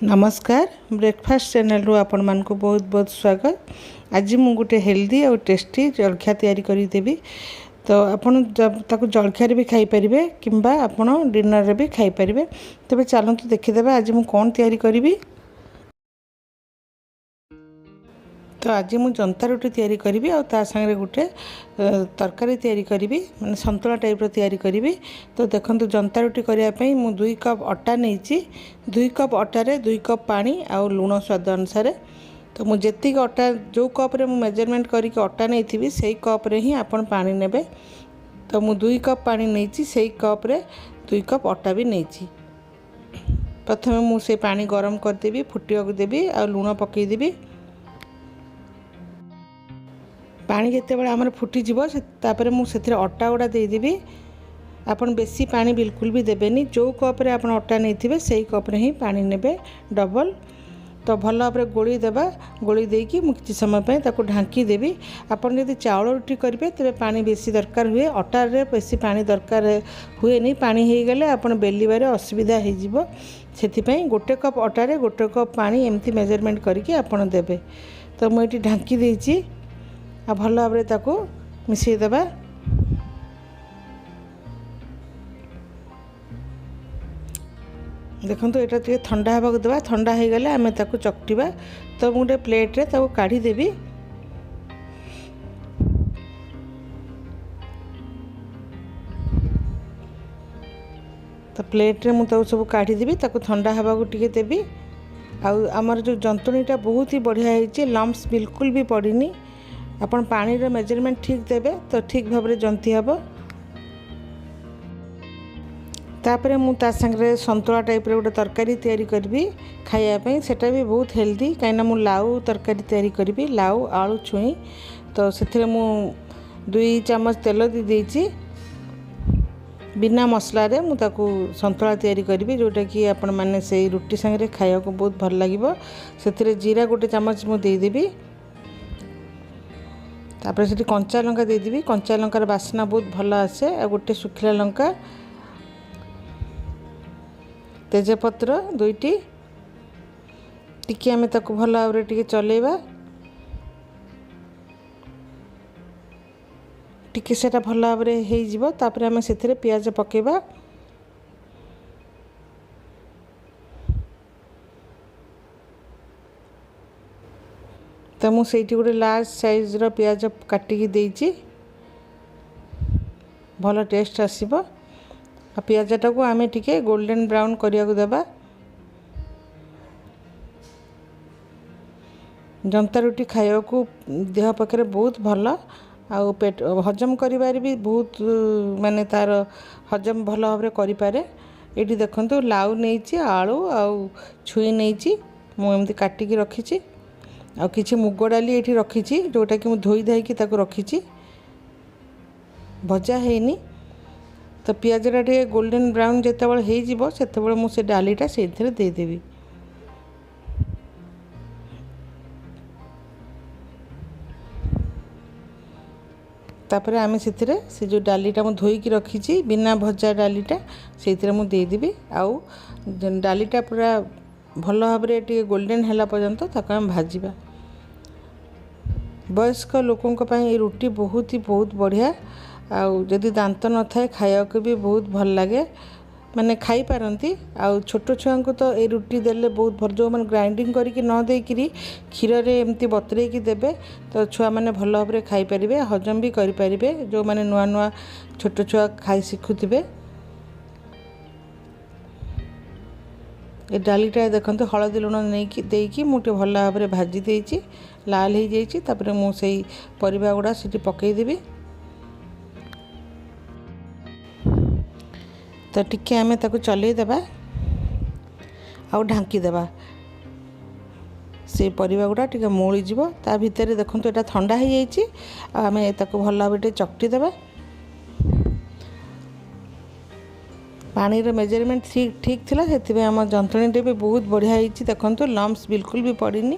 नमस्कार breakfast channel रु आपण मानक बहुत बहुत स्वागत। आज मु गोटे हेल्दी और टेस्टी जलखिया तैयारी करी देबी। तो आपण जब ताको जलखिया भी खाई परिबे किंबा आपण डिनर रे भी खाई परिबे। तबे चलंतु देखिदेबा आज मु कोन तैयारी करिबी। तो आज मु जंता रोटी तैयारी करी और ता संगे गोटे तरकारी तैयारी करी माने संतुला टाइप रो तैयारी करी। तो देखंतु जंता रोटी करिया पई मु 2 कप अटा नेची। 2 कप अटा रे 2 कप पानी और लूण स्वाद अनुसार। तो मु जेतिक अटा जो कप रे मु मेजरमेंट करिक अटा नेथिबी सेही कप रे ही आपण पानी नेबे। तो मु 2 कप पानी नेची सेही कप रे 2 कप अटा भी नेची। प्रथमे मु से पानी गरम कर देबी, फुटिया को देबी और लूण पकई देबी। पानी जिते बड़े आमर फुटीज तापर मुझे अटा गुड़ा देदेवी। आपन बेसी पानी बिल्कुल भी देवेनि। जो कप्रे आप अटा नहीं से कप्रे ही पानी नेबे डबल। तो भल भाव गोली देवा। गोली देकी किसी समय ढांकी देवी। आपन यदि चाउल रोटी करेंगे तेरे पानी बेसी दरकार हुए, अटा रे बेसी पानी दरकार हुए नहीं। पानी हो गले आपन बेलिबारे असुविधा हो। से गोटे कप अटा रे गोटे कप पानी एमती मेजरमेंट करके आपन देबे। तो मुझे ढांकी देची आ भल भाव मिसई देबा। देखंतु एटा टे ठंडा हवा देबा। ठंडा हो गले आमे ताकू चकटिबा। तो गोटे प्लेट रे ताकू काढ़ी देबी। तो प्लेट रे मु ताकू सब काढ़ी देबी। ताकू ठंडा हवा को टिके देबी। आउ हमर जो जंतुणीटा बहुत ही बढ़िया है, लम्स बिल्कुल भी पड़ीनी। आपन पानी रे मेजरमेंट ठीक देबे तो ठीक भाव रे जंती हबो। तापरे मु ता संगे संतुला टाइप रे गोटे तरकारी तैयारी करबी खाइया पई। सेटा भी बहुत हेल्दी काइना मु लाउ तरकारी तैयारी करबी, लाउ आलू छुई। तो सेथिरे मु 2 चम्मच तेल दी देची। बिना मसला रे मु ताकू संतुला तैयारी करबी, जोटा कि आपण माने से रोटी संगे खाइया को बहुत भल लागिबो। सेथिरे जीरा गोटे चम्मच मु दे देबी। तापर से कंचा लंका देदेवी। कंचा लंकार बास्ना बहुत भल आसे। आ गोटे सुखिला लंका, तेजपत्र 2टी। टिके आमे ताको भल भाव रे टिके चलेबा। टिके सेटा भल भाव रे हेई जिवो। तापर आमे सेथिरे प्याज पकेबा। तो मुझे गोटे लार्ज साइज रो प्याज काटिकी देइछि। भल टेस्ट आसीबो। आ प्याजटा को आमे टिके गोल्डन ब्राउन करिया को देबा। जंता रोटी खाइया को देह पक्षे बहुत भल। आ पेट हजम करिबार भी बहुत माने तार हजम भल भाव रे करि पारे। एठी देखंतु लाउ नेछि, आलू आ छुई नेछि। मु एमती काटिकी रखिछि। आ किछि मुग डाली एठी रखिछि, जोटा कि मु धोई धाई ताको रखिछि। भजा हेनी। तो पियाजटा टे गोल्डन ब्राउन जेते बळे हेई जिवो सेते बळे मु से डालीटा सेथिरे दे देबी। तापर आमे सेथिरे से जो डालीटा मु धोई की रखिछि बिना भजा डालीटा सेथिरे मु दे देबी। आउ डालीटा पूरा भल भाव रे टे गोल्डन हैला पर्यंत ताको हम भाजीबा। वयस्क लोकों को पाई रोटी बहुत ही बहुत बढ़िया। आउ जदि दांत न थाए खाया को भी बहुत भल लगे, माने खाई पारंती। आउ छोट छुआ को तो ए रोटी देले बहुत भल। जो माने ग्राइंडिंग करके न देकिरी क्षीर रे एमती बतरे की देबे तो छुआ माने भल भाव रे खाई परिबे, हजम भी करि परिबे। जो माने नुआ नुआ छोट छुआ खाई सिखुथिबे। ए डालीटा देखंतु हळदी लुण नेकी देकी मुटे भल भाव रे भाजी देइछि। लाल हो जाइछि। तापर मु सेई परिबा गुडा सिटी पकई देबी। तो टिके आमे ताको चले देबा आ ढांकी देबा। से परिबा गुडा टिके मोळी जिवो। ता भितरे देखंतु एटा ठंडा हो जाइछि। आमे ताको भल भाव रे चकटी देबा। पानी रो मेजरमेंट ठीक थिला, सेति आम जंतुणी भी बहुत बढ़िया होइछि। देखंतु लम्स बिल्कुल भी पड़ीनी।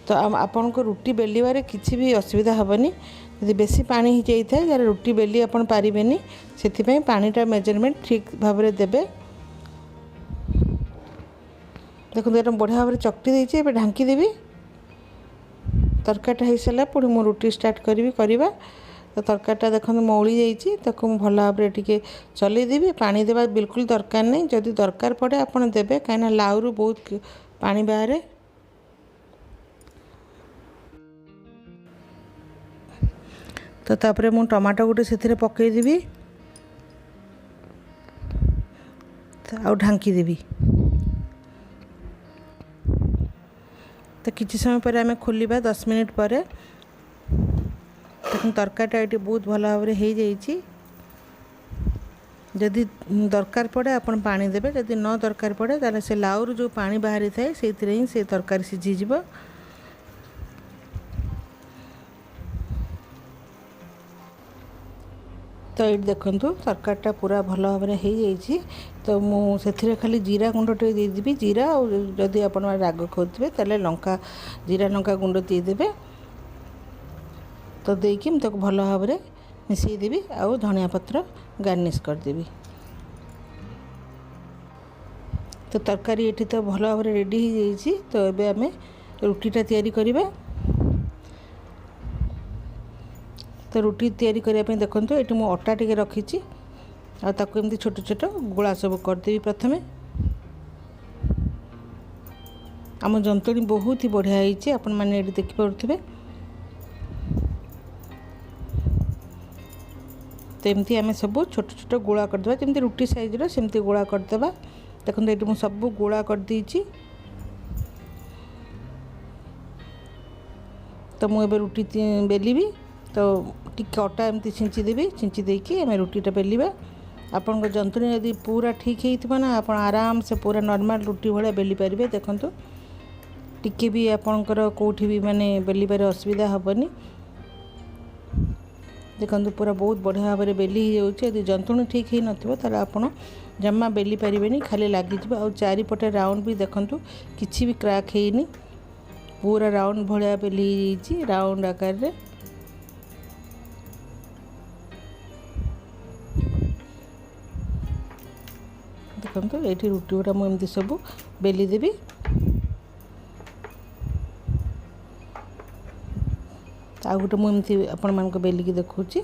तो आपन को रोटी बेलिबारे किसी भी असुविधा हेबनी। यदि बेसी पानी हो जाए यार रोटी बेली आपन पारिबेनी। सेति पानीटा मेजरमेंट ठीक भाव रे देबे। देखो ये बढ़िया भाव में चकटी देती है। ढांकी देवी तरकारीटा हो सारा पुणी मु रुटी स्टार्ट करी करवा। तो तरकारीटा देखो मौली जाइए भल भाव में टी चलईदेवी। पानी देवा बिल्कुल दरकार नहीं, जदि दरकार पड़े आपड़ देवे कहीं लाउरू बहुत पानी बाहर। तो तापर मु टमाटो गोटे से पकईदेवी आउ ढांकी देवी। तो किसी समय पर आम खोलिबा 10 मिनिट पर। देखो तरकारीटा ये बहुत भल भाव में हो जाइए। जदि दरकार पड़े आपन पानी देवे, जदि न दरकार पड़े ताले से लाउर जो पानी बाहरी थाए से ही से तरकारी सीझीज। तो ये देखु तरकारीटा पूरा भल भाव में हो जाइए। तो मुझे खाली जीरा गुंड टे देदेवी। जीरा और जदि आप राग खाते तेल लंका जीरा लंका गुंड देदेवे। तो देकी मुझे भल भाव में मिसईदेवी आउ धनिया पत्र गार्निश करदेवी। तो तरकारी ये तो भल भाव में रेडी हो जाइए। तो ये आम रुटीटा तैयारी करवा। तो रुटी तैयारी करने देखो ये मुझे अटा टे रखी एमती छोट छोट गोला सब करदेवी। प्रथमे आम जंतुणी बहुत ही बढ़िया होती आपण मैंने ये देखिपे। तो एमती आम सब छोट छोट गोला करदे जमी रुटी साइज्र सेमती गोला करदे। देखो ये मुझे सब गोला करदे। तो मुझे रुटी बेलिबी। तो टिके अटा एमती छिंचीदेवी। छिंची देकी आम रुटीटा बेलिबा। आपण जंतुणी यदि पूरा ठीक हो ना आप आराम से पूरा नॉर्मल रुटी भाया बेली पारे। देखो टिके भी आपणकर कौटी भी माने बेलिबार असुविधा हेनी। देखो पूरा बहुत बढ़िया भाव में बेली हो जाए। यदि जंतुणी ठीक ही नथिबो ताले आपण जम्मा बेली पारिबेनी, खाली लागिଯିबो। आ चारिपटे राउंड भी देखो किछि भी क्रैक हेनी, पूरा राउंड भाया बेली जाइए राउंड आकार रे। देखो ये रुटी गुड़ा मुझे सब बेली देवी। आ गोटे मुझे आपण मानक बेलिकी देखुची।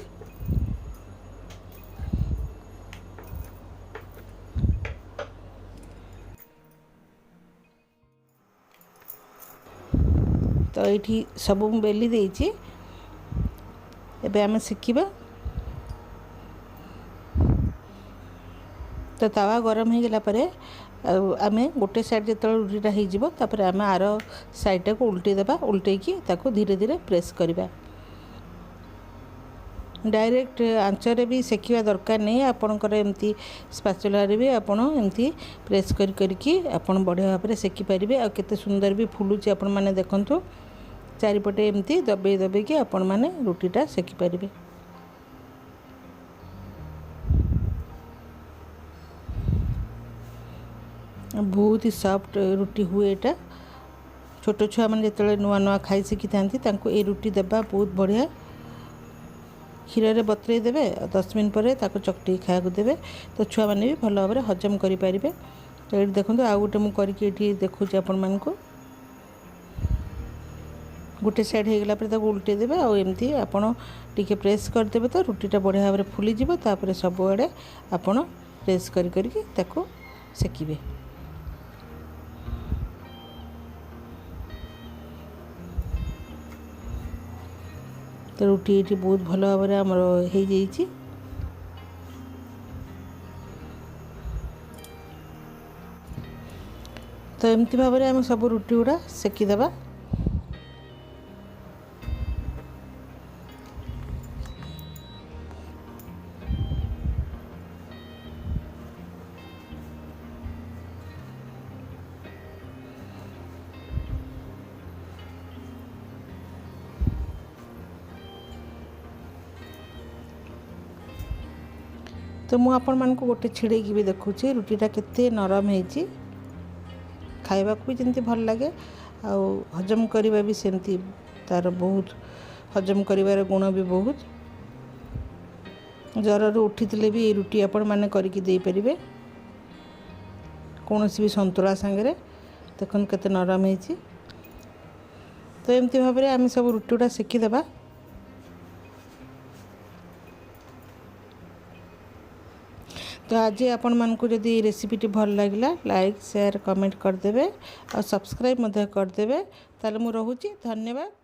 तो ये सब बेली देइची। एबे आमे शिखिबा। तो तावा गरम हो गला परे आम गोटे साइड जो रुटीटा होपर आम आर साइडटा को उल्टे देवा। उल्टेकी ताको धीरे धीरे प्रेस करवा। डायरेक्ट आंचरे भी सेकिवा दरकार नहीं। आपणकर एमती स्पाचुला भी आपण एमती प्रेस करके आपण बढ़िया भाव में सेकी पारे। आ केते सुंदर भी फुलुची आपण माने देखंतु। चारिपटे एमती दबे दबेकी आपण माने रुटीटा सेकी पारे। बहुत ही सॉफ्ट रुटी हुए एटा। छोट छुआ मैंने जो नुआ नुआ खाई शिखी था ये रुटी देवा बहुत बढ़िया। क्षीर में बतरे देवे 10 मिनट पर चकटी खाया देवे। तो छुआ मैंने भी भल भाव में हजम करें। तो ये देखो आउ गोटे मुझे देखुची आपण मानक। गोटे साइड हो गला पर उल्टे देवे। आमती आपड़ टी प्रेस करदे तो रुटीटा बढ़िया भाव में फुलीज। तापर सबुआड़े आपड़ प्रेस करके सेकिबे। तो रुटी ये बहुत भल भाव में आमर हो जाइए। तो एमती भाव में आम सब रुटी गुड़ा सेकिदेवा। तो मु आपण मानक गोटे छिड़े की भी देखुची रुटीटा केते नरम होती। खाइबा भी जमती भल लगे आ हजम करवा भी सेमती तार बहुत हजम करिवार गुण भी बहुत। जर उठी भी ये रुटी आपण माने करके दे परिबे कौन भी संतुला सांगे। देखुन केते नरम होईछि। तो एमती भाव में आम सब रुटी गुड़ा सेकिदेबा। तो आज आपण मानकु जदि रेसिपीटी भल लगिला लाइक शेयर कमेंट करदेवे और सब्सक्राइब मध्य करदेवे। ताले मु रहुछि। धन्यवाद।